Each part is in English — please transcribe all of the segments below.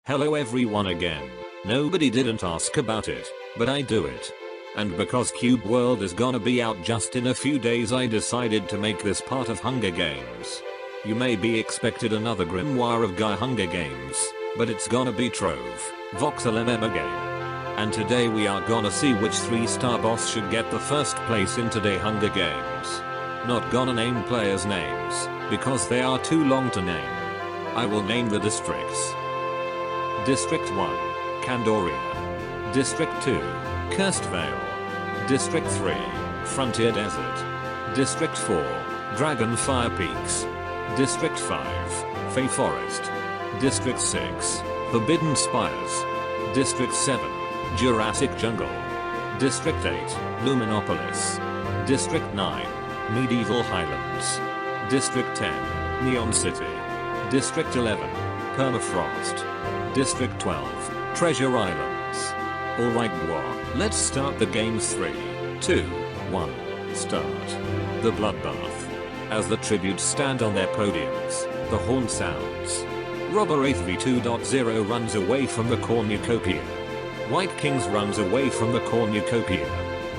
Hello everyone again. Nobody didn't ask about it, but I do it. And because Cube World is gonna be out just in a few days, I decided to make this part of Hunger Games. You may be expected another Grimoire of Gaia Hunger Games, but it's gonna be Trove, voxel MMA game. And today we are gonna see which 3-star boss should get the first place in today Hunger Games. Not gonna name players' names, because they are too long to name. I will name the districts. District 1, Candoria. District 2, Cursed Vale. District 3, Frontier Desert. District 4, Dragonfire Peaks. District 5, Fey Forest. District 6, Forbidden Spires. District 7, Jurassic Jungle. District 8, Luminopolis. District 9, Medieval Highlands. District 10, Neon City. District 11, Permafrost. District 12, Treasure Islands. Alright boy, let's start the games. 3, 2, 1, start. The Bloodbath. As the tributes stand on their podiums, the horn sounds. Robber 8v2.0 runs away from the cornucopia. White Kings runs away from the cornucopia.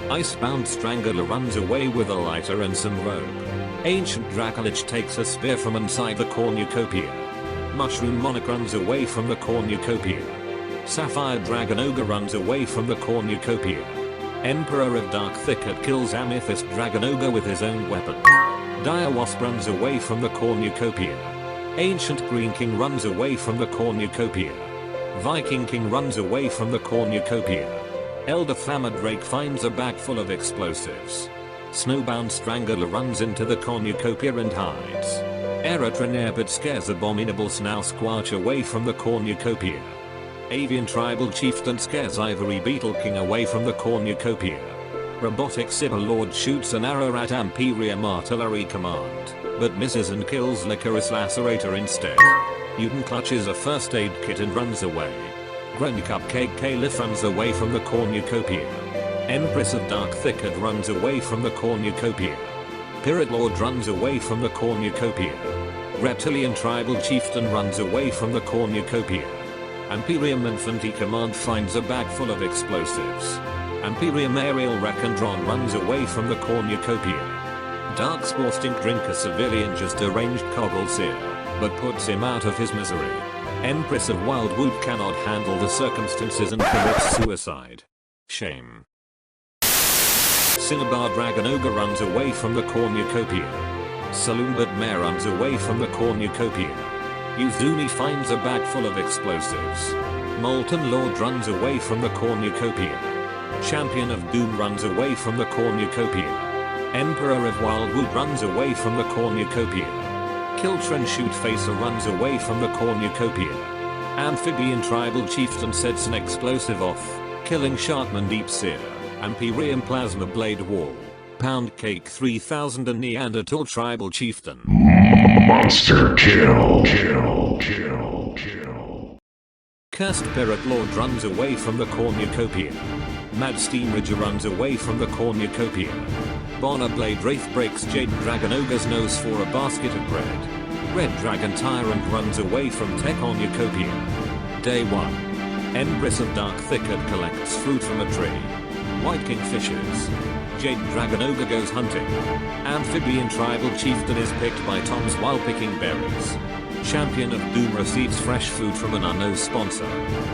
Icebound Strangler runs away with a lighter and some rope. Ancient Dracolich takes a spear from inside the cornucopia. Mushroom Monarch runs away from the cornucopia. Sapphire Dragon Ogre runs away from the cornucopia. Emperor of Dark Thicket kills Amethyst Dragon Ogre with his own weapon. Dire Wasp runs away from the cornucopia. Ancient Green King runs away from the cornucopia. Viking King runs away from the cornucopia. Elder Flammer Drake finds a bag full of explosives. Snowbound Strangler runs into the cornucopia and hides. Eritrean Airbit scares Abominable Snow-Squatch away from the cornucopia. Avian Tribal Chieftain scares Ivory Beetle King away from the cornucopia. Robotic Cyber Lord shoots an arrow at Imperium Artillery Command, but misses and kills Licorice Lacerator instead. Mutant clutches a first aid kit and runs away. Grown Cupcake Caliph runs away from the cornucopia. Empress of Dark Thicket runs away from the cornucopia. Pirate Lord runs away from the cornucopia. Reptilian Tribal Chieftain runs away from the cornucopia. Imperium Infantry Command finds a bag full of explosives. Imperium Aerial Recondron runs away from the cornucopia. Darkspawn Stink Drinker severely injures deranged Coggleseer, but puts him out of his misery. Empress of Wildwood cannot handle the circumstances and commits suicide. Shame. Cinnabar Dragon Ogre runs away from the cornucopia. Saloonbird Mare runs away from the cornucopia. Uzumi finds a bag full of explosives. Molten Lord runs away from the cornucopia. Champion of Doom runs away from the cornucopia. Emperor of Wildwood runs away from the cornucopia. Kiltron Shootfacer runs away from the cornucopia. Amphibian Tribal Chieftain sets an explosive off, killing Sharkman Deepseer. Imperium Plasma Blade Wall. Pound Cake 3000 and Neanderthal Tribal Chieftain. Monster kill. Cursed Pirate Lord runs away from the cornucopia. Mad Steam Ridger runs away from the cornucopia. Bonner Blade Wraith breaks Jade Dragon Ogre's nose for a basket of bread. Red Dragon Tyrant runs away from Tech cornucopia. Day 1. Empress of Dark Thicket collects fruit from a tree. White King fishes. Jade Dragon Ogre goes hunting. Amphibian Tribal Chieftain is picked by Toms while picking berries. Champion of Doom receives fresh food from an unknown sponsor.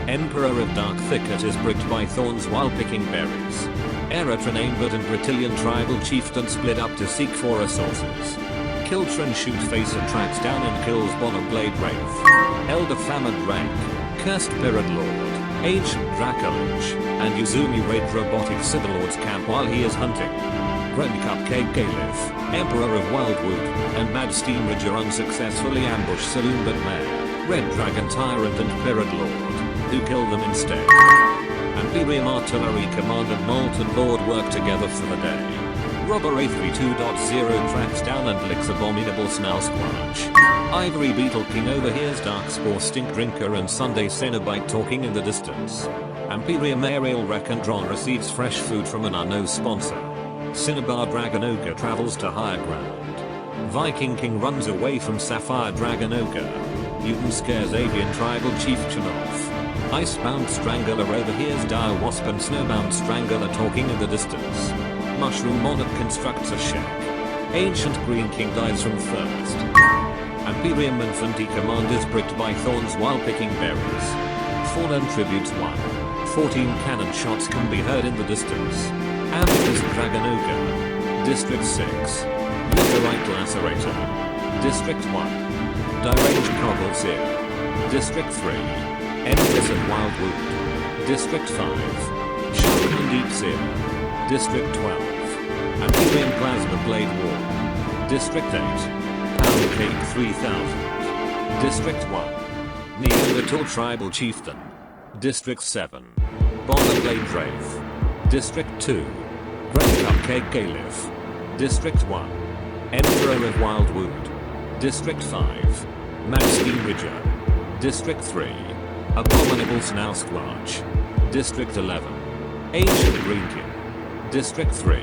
Emperor of Dark Thicket is pricked by thorns while picking berries. Eritrean Aimbert and Reptilian Tribal Chieftain split up to seek for resources. Kiltron Shootfacer tracks down and kills Bonner Blade Wraith. Elder Flammer Drake. Cursed Pirate Lord. Ancient Dracolich, and Uzumi raid Robotic Cyberlord's camp while he is hunting. Grown Cupcake Caliph, Emperor of Wildwood, and Mad Steam Ridger unsuccessfully ambush Saloonbird Mare, Red Dragon Tyrant and Pirate Lord, who kill them instead. Imperium Artillery Command and Molten Lord work together for the day. Robber 8v2.0 tracks down and licks Abominable Snow-Squatch. Ivory Beetle King overhears Darkspawn Stink Drinker and Sunday Cenobite talking in the distance. Imperium Aerial Recondron receives fresh food from an unknown sponsor. Cinnabar Dragon Ogre travels to higher ground. Viking King runs away from Sapphire Dragon Ogre. Mutant scares Avian Tribal Chieftain off. Icebound Strangler overhears Dire Wasp and Snowbound Strangler talking in the distance. Mushroom Monarch constructs a shack. Ancient Green King dies from thirst. Imperium Infantry Command is pricked by thorns while picking berries. Fallen Tributes 1. 14 cannon shots can be heard in the distance. Amethyst Dragon Ogre. District 6. Literite Lacerator. District 1. Deranged Coggle Seer. District 3. Empress of Wild Wood. District 5. Shaman Deep Seer. District 12. Imperium Plasma Blade War. District 8. Pound Cake 3000. District 1. Neanderthal Tribal Chieftain. District 7. Bomber Blade Wraith. District 2. Great Cupcake Caliph. District 1. Emperor of Wildwood. District 5. Maxine Ridger. District 3. Abominable Snow-Squatch. District 11. Ancient Green King. District 3.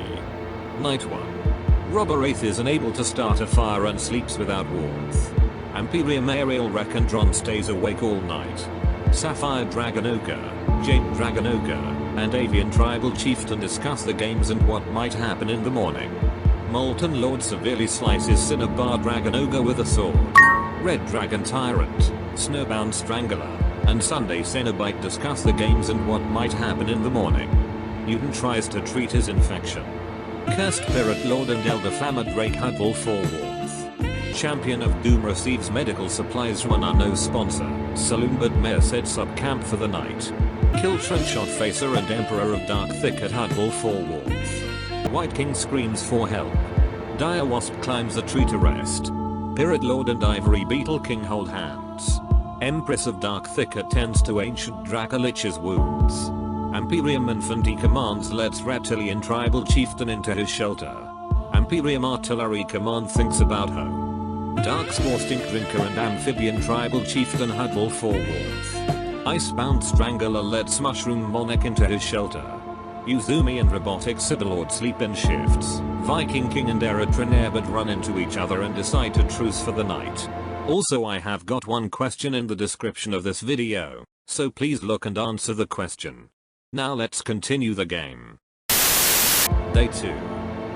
Night 1. Robber Wraith is unable to start a fire and sleeps without warmth. Imperium Aerial Recondron stays awake all night. Sapphire Dragon Ogre, Jade Dragon Ogre, and Avian Tribal Chieftain discuss the games and what might happen in the morning. Molten Lord severely slices Cinnabar Dragon Ogre with a sword. Red Dragon Tyrant, Snowbound Strangler, and Sunday Cenobite discuss the games and what might happen in the morning. Newton tries to treat his infection. Cursed Pirate Lord and Elder Flammer Drake huddle for warmth. Champion of Doom receives medical supplies from an unknown sponsor. Saloonbird Mayor sets up camp for the night. Kill Trenchot Facer and Emperor of Dark Thicket huddle for warmth. White King screams for help. Dire Wasp climbs a tree to rest. Pirate Lord and Ivory Beetle King hold hands. Empress of Dark Thicket tends to Ancient Dracolich's wounds. Imperium Infantry Commands lets Reptilian Tribal Chieftain into his shelter. Imperium Artillery Command thinks about home. Darkspaw Stink Drinker and Amphibian Tribal Chieftain huddle for warmth. Icebound Strangler lets Mushroom Monarch into his shelter. Uzumi and Robotic Cyberlord sleep in shifts. Viking King and Eritrean Airbud run into each other and decide to truce for the night. Also, I have got one question in the description of this video, so please look and answer the question. Now let's continue the game. Day 2.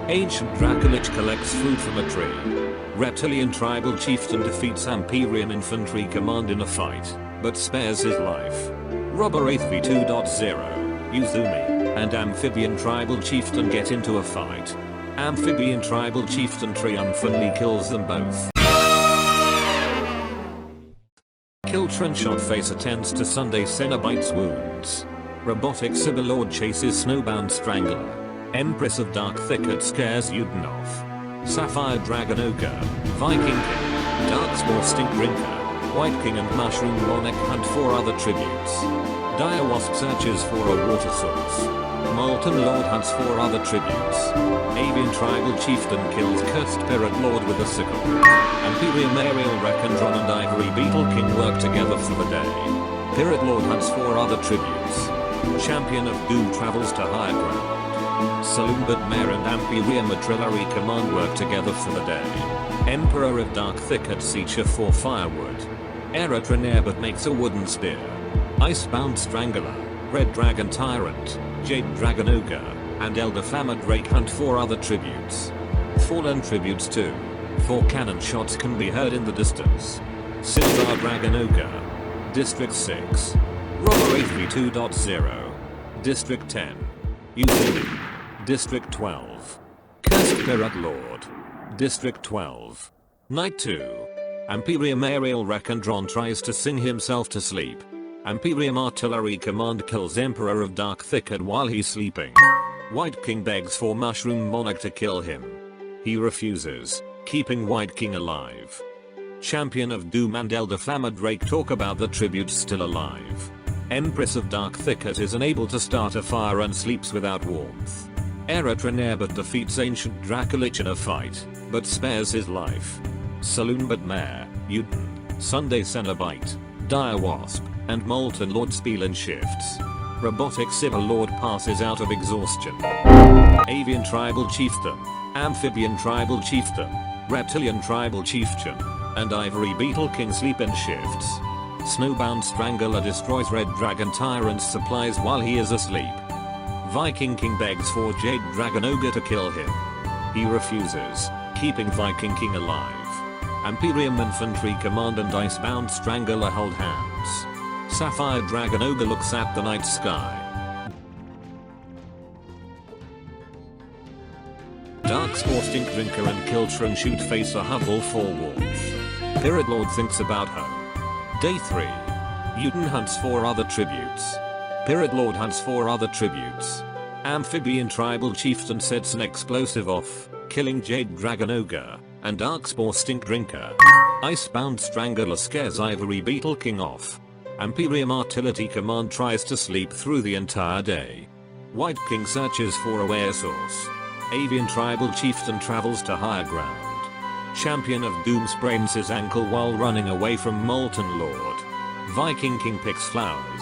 Ancient Dracolich collects food from a tree. Reptilian Tribal Chieftain defeats Imperium Infantry Command in a fight, but spares his life. Robber Wraith v2.0, Uzumi, and Amphibian Tribal Chieftain get into a fight. Amphibian Tribal Chieftain triumphantly kills them both. Kill Trenchot Face attends to Sunday Cenobite's wounds. Robotic Cyberlord chases Snowbound Strangler. Empress of Dark Thicket scares Uden off. Sapphire Dragon Ogre, Viking King, Darkspaw Stink Drinker, White King and Mushroom Monarch hunt for other tributes. Dire Wasp searches for a water source. Molten Lord hunts for other tributes. Avian Tribal Chieftain kills Cursed Pirate Lord with a sickle. Imperium Aerial Recondron and Ivory Beetle King work together for the day. Pirate Lord hunts for other tributes. Champion of Doom travels to higher ground. Saloonbird Mayor and Imperium Artillery Command work together for the day. Emperor of Dark Thicket searches for firewood. Eritrean Airbud makes a wooden spear. Icebound Strangler, Red Dragon Tyrant, Jade Dragon Ogre, and Elder Flammer Drake hunt for other tributes. Fallen Tributes 2. 4 cannon shots can be heard in the distance. Cinnabar Dragon Ogre. District 6. Robber Wraith v2.0. District 10. Uzumi. District 12. Cursed Pirate Lord. District 12. Night 2. Imperium Aerial Recondron tries to sing himself to sleep. Imperium Artillery Command kills Emperor of Dark Thicket while he's sleeping. White King begs for Mushroom Monarch to kill him. He refuses, keeping White King alive. Champion of Doom and Elder Flammer Drake talk about the tributes still alive. Empress of Dark Thicket is unable to start a fire and sleeps without warmth. Eritrean Airbud defeats Ancient Dracolich in a fight, but spares his life. Saloonbird Mayor, Uden, Sunday Cenobite, Dire Wasp, and Molten Lord spiel in shifts. Robotic Cyberlord passes out of exhaustion. Avian Tribal Chieftain, Amphibian Tribal Chieftain, Reptilian Tribal Chieftain, and Ivory Beetle King sleep in shifts. Snowbound Strangler destroys Red Dragon Tyrant's supplies while he is asleep. Viking King begs for Jade Dragon Ogre to kill him. He refuses, keeping Viking King alive. Imperium Infantry Command and Icebound Strangler hold hands. Sapphire Dragon Ogre looks at the night sky. Darkspawn Stink Drinker and Kiltron Shoot Facer huddle for warmth. Pirate Lord thinks about home. Day 3. Uten hunts for other tributes. Pirate Lord hunts for other tributes. Amphibian Tribal Chieftain sets an explosive off, killing Jade Dragon Ogre and Darkspawn Stink Drinker. Icebound Strangler scares Ivory Beetle King off. Imperium Artillery Command tries to sleep through the entire day. White King searches for a wear source. Avian Tribal Chieftain travels to higher ground. Champion of Doom sprains his ankle while running away from Molten Lord. Viking King picks flowers.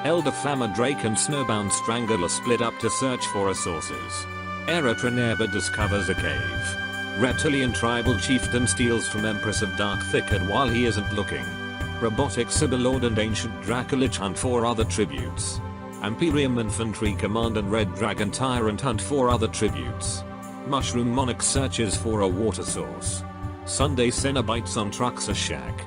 Elder Flammer Drake and Snowbound Strangler split up to search for resources. Eritrenerba discovers a cave. Reptilian Tribal Chieftain steals from Empress of Dark Thicket while he isn't looking. Robotic Cyberlord and Ancient Dracolich hunt for other tributes. Imperium Infantry Command and Red Dragon Tyrant hunt for other tributes. Mushroom Monarch searches for a water source. Sunday Cenobites on Truxer Shack.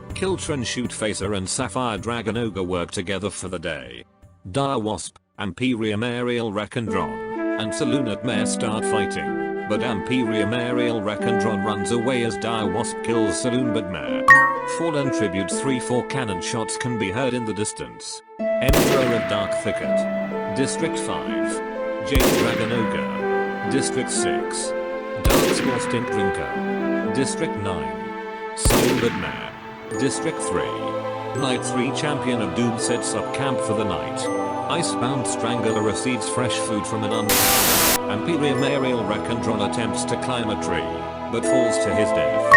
Kiltron Shoot Facer and Sapphire Dragon Ogre work together for the day. Dire Wasp, Imperium Aerial Recondron, and Saloon Mare start fighting, but Imperium Aerial Recondron runs away as Dire Wasp kills Saloon Mare. Fallen Tribute 3-4 cannon shots can be heard in the distance. Emperor of Dark Thicket. District 5. Jade Dragon Ogre. District 6. Darkspawn Stink Drinker. District 9. Saloon Mare. District 3. Night 3 Champion of Doom sets up camp for the night. Icebound Strangler receives fresh food from an unknown. Imperium Aerial Recondron attempts to climb a tree, but falls to his death.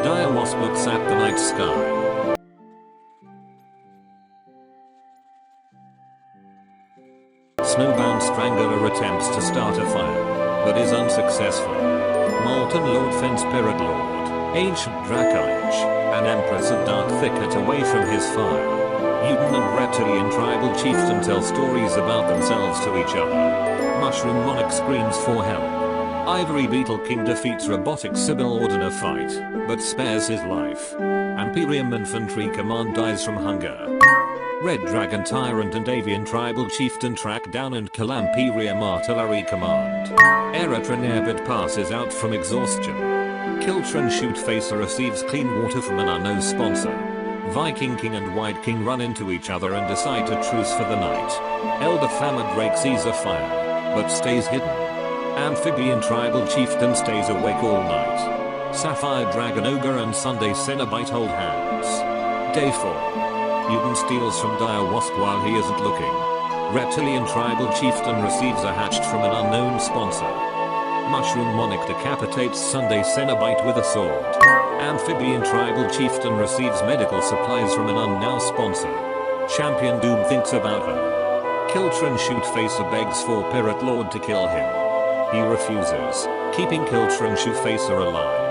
Dire Wasp looks at the night sky. Snowbound Strangler attempts to start a fire, but is unsuccessful. Molten Lord fends Pirate Lord, Ancient Dracolich, and Empress of Dark Thicket away from his fire. Uten and Reptilian Tribal Chieftain tell stories about themselves to each other. Mushroom Monarch screams for help. Ivory Beetle King defeats Robotic Cyberlord in a fight, but spares his life. Imperium Infantry Command dies from hunger. Red Dragon Tyrant and Avian Tribal Chieftain track down and kill Imperium Artillery Command. Eritrenerba passes out from exhaustion. Kiltron Shoot Facer receives clean water from an unknown sponsor. Viking King and White King run into each other and decide to truce for the night. Elder Flammer Drake sees a fire, but stays hidden. Amphibian Tribal Chieftain stays awake all night. Sapphire Dragon Ogre and Sunday Cenobite hold hands. Day 4. Uten steals from Dire Wasp while he isn't looking. Reptilian Tribal Chieftain receives a hatchet from an unknown sponsor. Mushroom Monarch decapitates Sunday Cenobite with a sword. Amphibian Tribal Chieftain receives medical supplies from an unknown sponsor. Champion Doom thinks about her. Kiltron Shoot Facer begs for Pirate Lord to kill him. He refuses, keeping Kiltron Shoot Facer alive.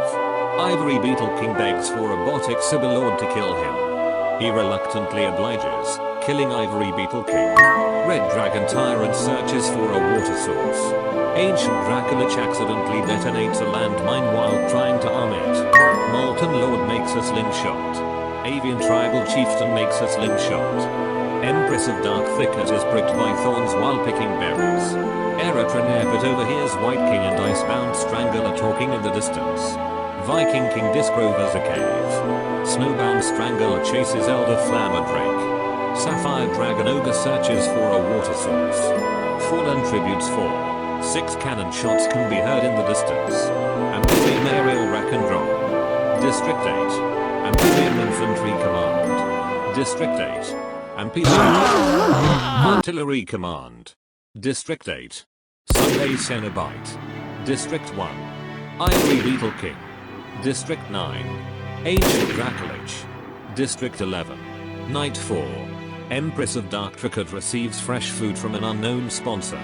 Ivory Beetle King begs for Robotic Cyberlord to kill him. He reluctantly obliges, killing Ivory Beetle King. Red Dragon Tyrant searches for a water source. Ancient Dracolich accidentally detonates a landmine while trying to arm it. Molten Lord makes a slingshot. Avian Tribal Chieftain makes a slingshot. Empress of Dark Thicket is pricked by thorns while picking berries. Eritrenerba overhears White King and Icebound Strangler talking in the distance. Viking King discovers a cave. Snowbound Strangler chases Elder Flammer Drake. Sapphire Dragon Ogre searches for a water source. Fallen Tributes 4. 6 cannon shots can be heard in the distance. Imperium Aerial Recondron. District 8. Imperium Infantry Command. District 8. Imperium Artillery Command. District 8. Sunday Cenobite. District 1. Ivory Beetle King. District 9. Ancient Dracolich. District 11. Night 4. Empress of Dark Thicket receives fresh food from an unknown sponsor.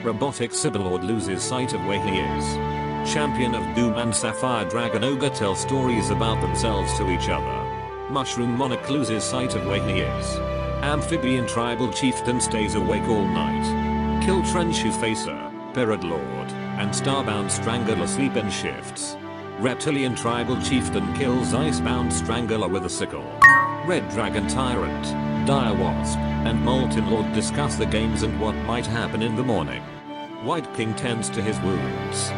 Robotic Cyberlord loses sight of where he is. Champion of Doom and Sapphire Dragon Ogre tell stories about themselves to each other. Mushroom Monarch loses sight of where he is. Amphibian Tribal Chieftain stays awake all night. Kill Trenshu Facer, Pirate Lord, and Starbound Strangler sleep in shifts. Reptilian Tribal Chieftain kills Icebound Strangler with a sickle. Red Dragon Tyrant, Dire Wasp, and Molten Lord discuss the games and what might happen in the morning. White King tends to his wounds.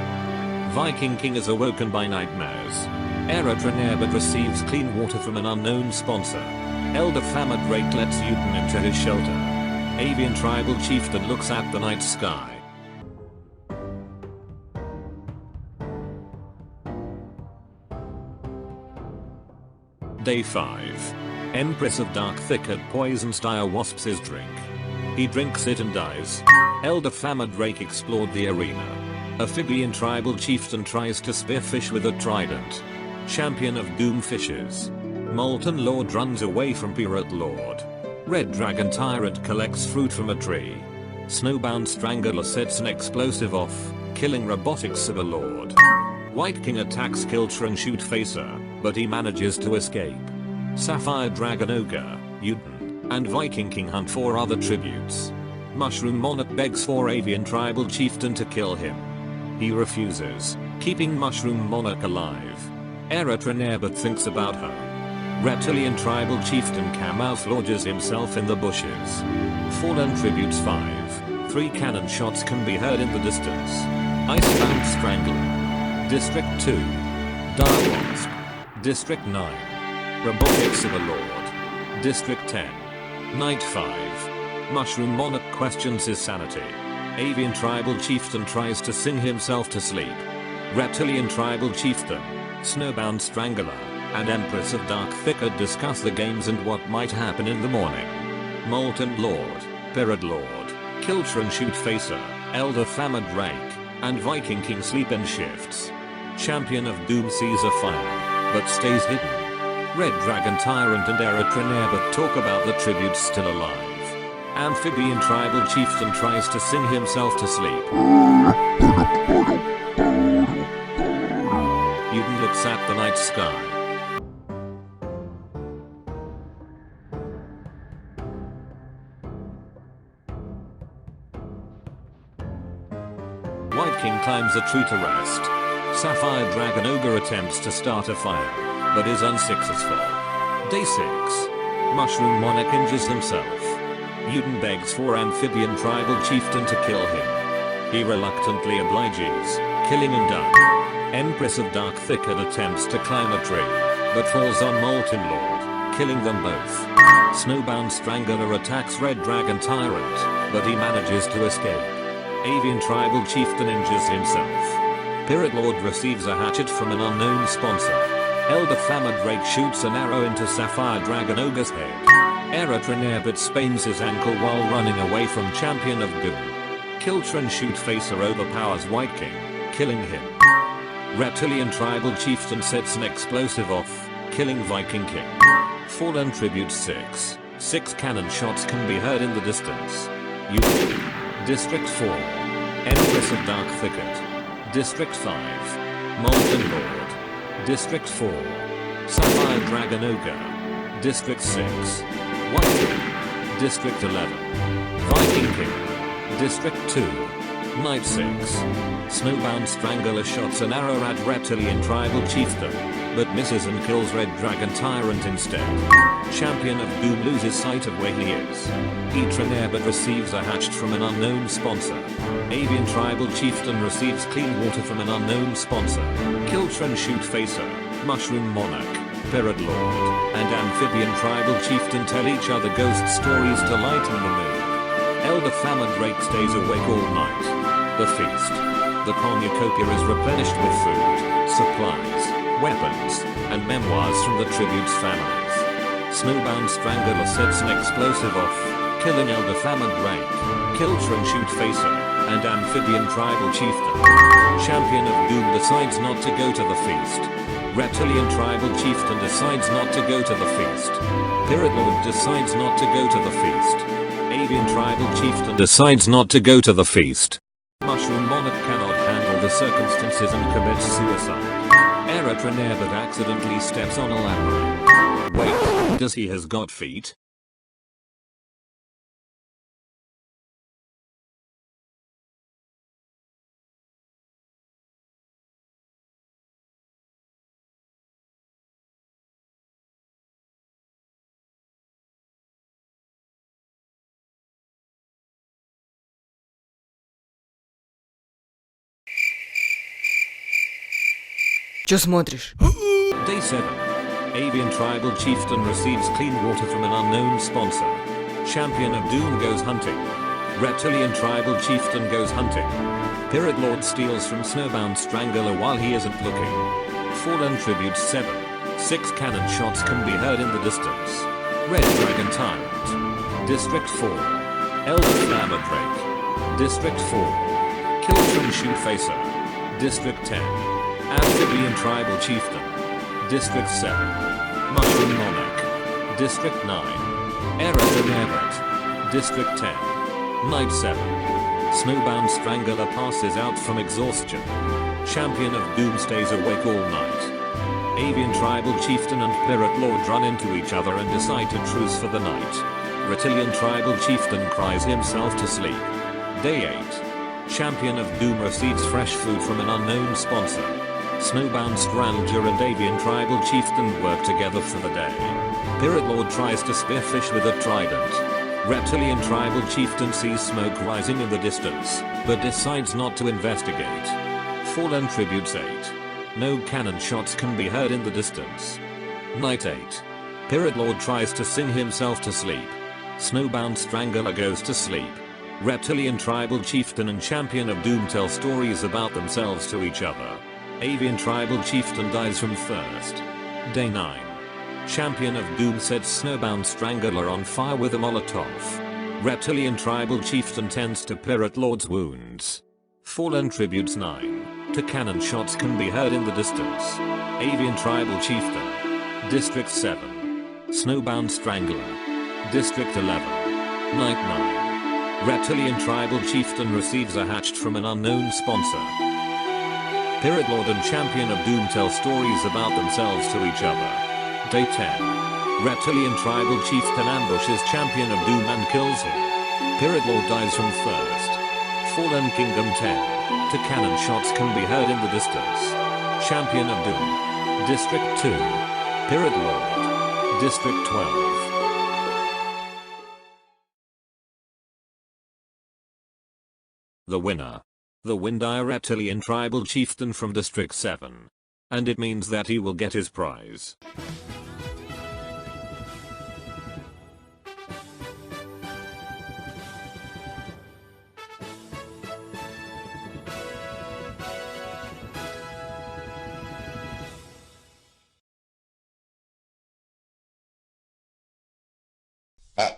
Viking King is awoken by nightmares. Eritrenair but receives clean water from an unknown sponsor. Elder Fama Drake lets Uden into his shelter. Avian Tribal Chieftain looks at the night sky. Day 5. Empress of Dark Thicket poisons Dire Wasp's drink. He drinks it and dies. Elder Fama Drake explored the arena. Amphibian Tribal Chieftain tries to spearfish with a trident. Champion of Doom fishes. Molten Lord runs away from Pirate Lord. Red Dragon Tyrant collects fruit from a tree. Snowbound Strangler sets an explosive off, killing Robotic Cyber Lord. White King attacks Kiltron Shoot Facer, but he manages to escape. Sapphire Dragon Ogre, Uden, and Viking King hunt for other tributes. Mushroom Monarch begs for Avian Tribal Chieftain to kill him. He refuses, keeping Mushroom Monarch alive. Eritrenair but thinks about her. Reptilian Tribal Chieftain camouflages himself in the bushes. Fallen Tributes 5. 3 cannon shots can be heard in the distance. Icebound Strangler. District 2. Dire Wasp. District 9. Robotic Cyber Lord. District 10. Night 5. Mushroom Monarch questions his sanity. Avian Tribal Chieftain tries to sing himself to sleep. Reptilian Tribal Chieftain, Snowbound Strangler, and Empress of Dark Thicket discuss the games and what might happen in the morning. Molten Lord, Pirate Lord, Kiltron Shoot Facer, Elder Fama Drake, and Viking King sleep in shifts. Champion of Doom sees a fire, but stays hidden. Red Dragon Tyrant and Eritrenair but talk about the tributes still alive. Amphibian Tribal Chieftain tries to sing himself to sleep. Uden looks at the night sky. White King climbs a tree to rest. Sapphire Dragon Ogre attempts to start a fire, but is unsuccessful. Day 6. Mushroom Monarch injures himself. Uden begs for Amphibian Tribal Chieftain to kill him. He reluctantly obliges, killing and done. Empress of Dark Thicket attempts to climb a tree, but falls on Molten Lord, killing them both. Snowbound Strangler attacks Red Dragon Tyrant, but he manages to escape. Avian Tribal Chieftain injures himself. Pirate Lord receives a hatchet from an unknown sponsor. Elder Fama Drake shoots an arrow into Sapphire Dragon Ogre's head. Eritrenair but sprains his ankle while running away from Champion of Doom. Kiltron Shoot Facer overpowers White King, killing him. Reptilian Tribal Chieftain sets an explosive off, killing Viking King. Fallen Tribute 6. 6 cannon shots can be heard in the distance. District 4. Empress of Dark Thicket. District 5. Molten Lord. District 4. Sapphire Dragon Ogre. District 6. White King. District 11. Viking King. District 2. Night 6. Snowbound Strangler shots an arrow at Reptilian Tribal Chieftain, but misses and kills Red Dragon Tyrant instead. Champion of Doom loses sight of where he is. Eritrenair but receives a hatchet from an unknown sponsor. Avian Tribal Chieftain receives clean water from an unknown sponsor. Kiltron Shoot Facer, Mushroom Monarch, Pirate Lord, and Amphibian Tribal Chieftain tell each other ghost stories to lighten the mood. Elder Fama Drake stays awake all night. The feast. The cornucopia is replenished with food, supplies, weapons, and memoirs from the tribute's families. Snowbound Strangler sets an explosive off, killing Elder Fama Drake, Kiltron Shoot Facer, and Amphibian Tribal Chieftain. Champion of Doom decides not to go to the feast. Reptilian Tribal Chieftain decides not to go to the feast. Pirate Lord decides not to go to the feast. Avian Tribal Chieftain decides not to go to the feast. Mushroom Monarch cannot handle the circumstances and commits suicide. Eritrenair but accidentally steps on a labyrinth. Wait. Does he has got feet? Чё смотришь? Day 7. Avian tribal chieftain receives clean water from an unknown sponsor. Champion of Doom goes hunting. Reptilian tribal chieftain goes hunting. Pirate lord steals from snowbound strangler while he isn't looking. Fallen tributes 7. 6 cannon shots can be heard in the distance. Red dragon tyrant. District 4. Elder flammer drake. District 4. Kill from shoot facer. District 10. Amphibian tribal chieftain. District 7. Mushroom monarch. District 9. Aerophone airboat. District 10. Night 7. Snowbound strangler passes out from exhaustion. Champion of Doom stays awake all night. Avian tribal chieftain and pirate lord run into each other and decide to truce for the night. Reptilian tribal chieftain cries himself to sleep. Day 8. Champion of Doom receives fresh food from an unknown sponsor. Snowbound Strangler and Avian tribal chieftain work together for the day. Pirate lord tries to spearfish with a trident. Reptilian tribal chieftain sees smoke rising in the distance, but decides not to investigate. Fallen tributes 8. No cannon shots can be heard in the distance. Night 8. Pirate lord tries to sing himself to sleep. Snowbound Strangler goes to sleep. Reptilian tribal chieftain and champion of Doom tell stories about themselves to each other. Avian tribal chieftain dies from thirst. Day 9. Champion of Doom sets Snowbound Strangler on fire with a Molotov. Reptilian tribal chieftain tends to pirate lord's wounds. Fallen tributes 9. 2 cannon shots can be heard in the distance. Avian tribal chieftain. District 7. Snowbound Strangler. District 11. Night 9. Reptilian tribal chieftain receives a hatchet from an unknown sponsor. Pirate lord and champion of Doom tell stories about themselves to each other. Day 10. Reptilian tribal chieftain ambushes champion of Doom and kills him. Pirate lord dies from thirst. Fallen kingdom 10. 2 cannon shots can be heard in the distance. Champion of Doom. District 2. Pirate lord. District 12. The winner. The Windire Reptilian tribal chieftain from District 7. And it means that he will get his prize.